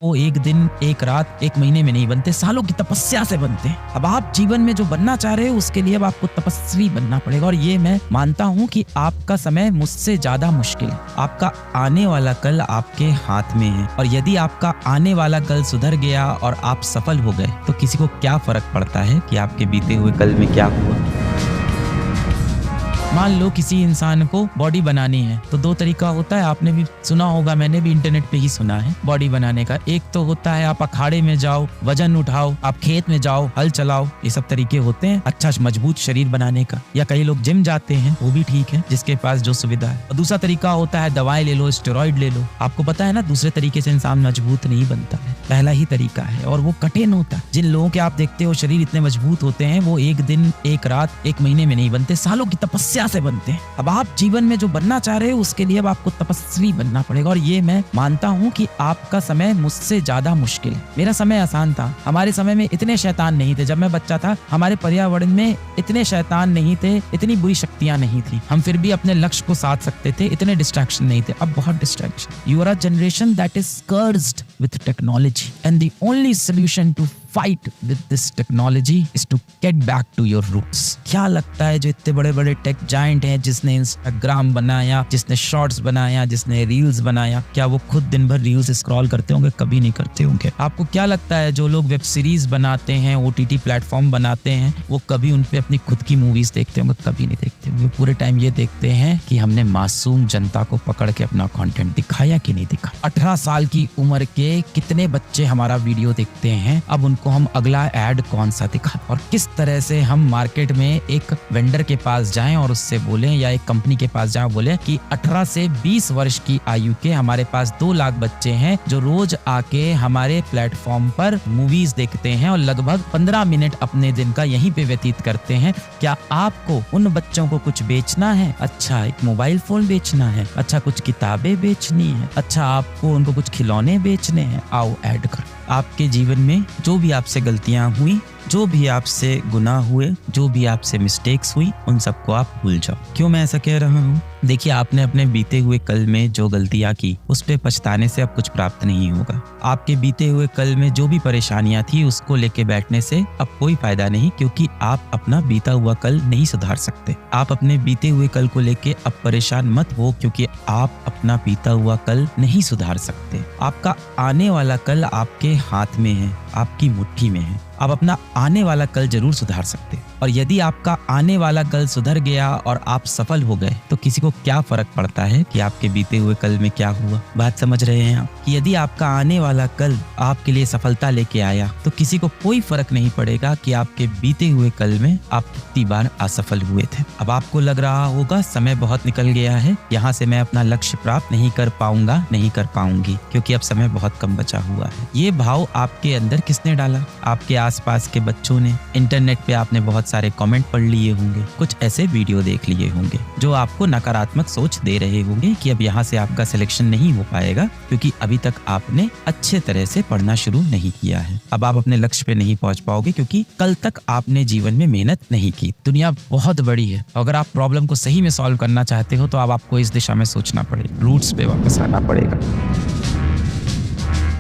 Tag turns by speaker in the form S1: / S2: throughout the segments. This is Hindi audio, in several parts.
S1: वो एक दिन, एक रात, एक महीने में नहीं बनते, सालों की तपस्या से बनते हैं। अब आप जीवन में जो बनना चाह रहे हो उसके लिए अब आपको तपस्वी बनना पड़ेगा और ये मैं मानता हूँ कि आपका समय मुझसे ज्यादा मुश्किल है। आपका आने वाला कल आपके हाथ में है और यदि आपका आने वाला कल सुधर गया और आप सफल हो गए तो किसी को क्या फर्क पड़ता है कि आपके बीते हुए कल में क्या हुआ। मान लो किसी इंसान को बॉडी बनानी है तो दो तरीका होता है, आपने भी सुना होगा, मैंने भी इंटरनेट पे ही सुना है बॉडी बनाने का। एक तो होता है आप अखाड़े में जाओ, वजन उठाओ, आप खेत में जाओ, हल चलाओ, ये सब तरीके होते हैं अच्छा मजबूत शरीर बनाने का। या कई लोग जिम जाते हैं, वो भी ठीक है जिसके पास जो सुविधा है। और दूसरा तरीका होता है दवाई ले लो, स्टेरॉइड ले लो। आपको पता है ना, दूसरे तरीके से इंसान मजबूत नहीं बनता है, पहला ही तरीका है और वो कठिन होता है। जिन लोगों के आप देखते हो शरीर इतने मजबूत होते हैं वो एक दिन, एक रात, एक महीने में नहीं बनते, सालों की तपस्या से बनते हैं। अब आप जीवन में जो बनना चाह रहे हो उसके लिए अब आपको तपस्वी बनना पड़ेगा और ये मैं मानता हूँ कि आपका समय मुझसे ज्यादा मुश्किल है। मेरा समय आसान था, हमारे समय में इतने शैतान नहीं थे। जब मैं बच्चा था हमारे पर्यावरण में इतने शैतान नहीं थे, इतनी बुरी शक्तियां नहीं थी, हम फिर भी अपने लक्ष्य को साध सकते थे, इतने डिस्ट्रैक्शन नहीं थे। अब बहुत distraction. You are a generation that is cursed with technology and the only solution to fight with this technology is to get back to your roots. क्या लगता है जो इतने बड़े बड़े टेक जायंट हैं, जिसने इंस्टाग्राम बनाया, जिसने शॉर्ट्स बनाया, जिसने रील्स बनाया, क्या वो खुद दिन भर रील्स स्क्रॉल करते होंगे? कभी नहीं करते होंगे। आपको क्या लगता है जो लोग वेब सीरीज बनाते हैं, ओटीटी प्लेटफॉर्म बनाते हैं, वो कभी उन पे अपनी खुद की मूवीज देखते होंगे? कभी नहीं देखते होंगे। पूरे टाइम ये देखते हैं कि हमने मासूम जनता को पकड़ के अपना कंटेंट दिखाया कि नहीं दिखाया। 18 साल की उम्र के कितने बच्चे हमारा वीडियो देखते हैं, अब उनको हम अगला ऐड कौन सा दिखा और किस तरह से हम मार्केट में एक वेंडर के पास जाएं और उससे बोलें, या एक कंपनी के पास जाएं बोलें कि 18 से 20 वर्ष की आयु के हमारे पास 2 लाख बच्चे हैं जो रोज आके हमारे प्लेटफॉर्म पर मूवीज देखते हैं और लगभग 15 मिनट अपने दिन का यहीं पे व्यतीत करते हैं। क्या आपको उन बच्चों को कुछ बेचना है? अच्छा, एक मोबाइल फोन बेचना है? अच्छा, कुछ किताबें बेचनी है? अच्छा, आपको उनको कुछ खिलौने बेचने हैं? आओ ऐड करो। आपके जीवन में जो भी आपसे गलतियां हुई, जो भी आपसे गुनाह हुए, जो भी आपसे मिस्टेक्स हुई, उन सबको आप भूल जाओ। क्यों मैं ऐसा कह रहा हूँ? देखिए, आपने अपने बीते हुए कल में जो गलतियां की उस पे पछताने से अब कुछ प्राप्त नहीं होगा। आपके बीते हुए कल में जो भी परेशानियां थी उसको लेके बैठने से अब कोई फायदा नहीं, क्योंकि आप अपना बीता हुआ कल नहीं सुधार सकते। आप अपने बीते हुए कल को लेके अब परेशान मत हो, क्योंकि आप अपना बीता हुआ कल नहीं सुधार सकते। आपका आने वाला कल आपके हाथ में है, आपकी मुट्ठी में है। आप अपना आने वाला कल जरूर सुधार सकते और यदि आपका आने वाला कल सुधर गया और आप सफल हो गए तो किसी को क्या फर्क पड़ता है कि आपके बीते हुए कल में क्या हुआ। बात समझ रहे हैं आप? कि यदि आपका आने वाला कल आपके लिए सफलता लेके आया तो किसी को कोई फर्क नहीं पड़ेगा कि आपके बीते हुए कल में आप कितनी बार असफल हुए थे। अब आपको लग रहा होगा समय बहुत निकल गया है, यहाँ से मैं अपना लक्ष्य प्राप्त नहीं कर पाऊंगा, नहीं कर पाऊंगी, क्योंकि अब समय बहुत कम बचा हुआ है। ये भाव आपके अंदर किसने डाला? आपके आसपास के बच्चों ने। इंटरनेट पे आपने बहुत सारे कमेंट पढ़ लिए होंगे, कुछ ऐसे वीडियो देख लिए होंगे जो आपको नकारात्मक सोच दे रहे होंगे कि अब यहाँ से आपका सिलेक्शन नहीं हो पाएगा, क्योंकि अभी तक आपने अच्छे तरह से पढ़ना शुरू नहीं किया है। अब आप अपने लक्ष्य पे नहीं पहुंच पाओगे क्योंकि कल तक आपने जीवन में मेहनत नहीं की। दुनिया बहुत बड़ी है, अगर आप प्रॉब्लम को सही में सॉल्व करना चाहते हो तो अब आपको इस दिशा में सोचना पड़ेगा, रूट्स पे वापस आना पड़ेगा।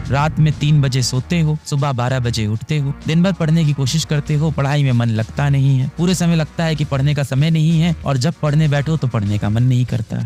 S1: रात में 3 बजे सोते हो, सुबह 12 बजे उठते हो, दिन भर पढ़ने की कोशिश करते हो, पढ़ाई में मन लगता नहीं है, पूरे समय लगता है कि पढ़ने का समय नहीं है और जब पढ़ने बैठो तो पढ़ने का मन नहीं करता।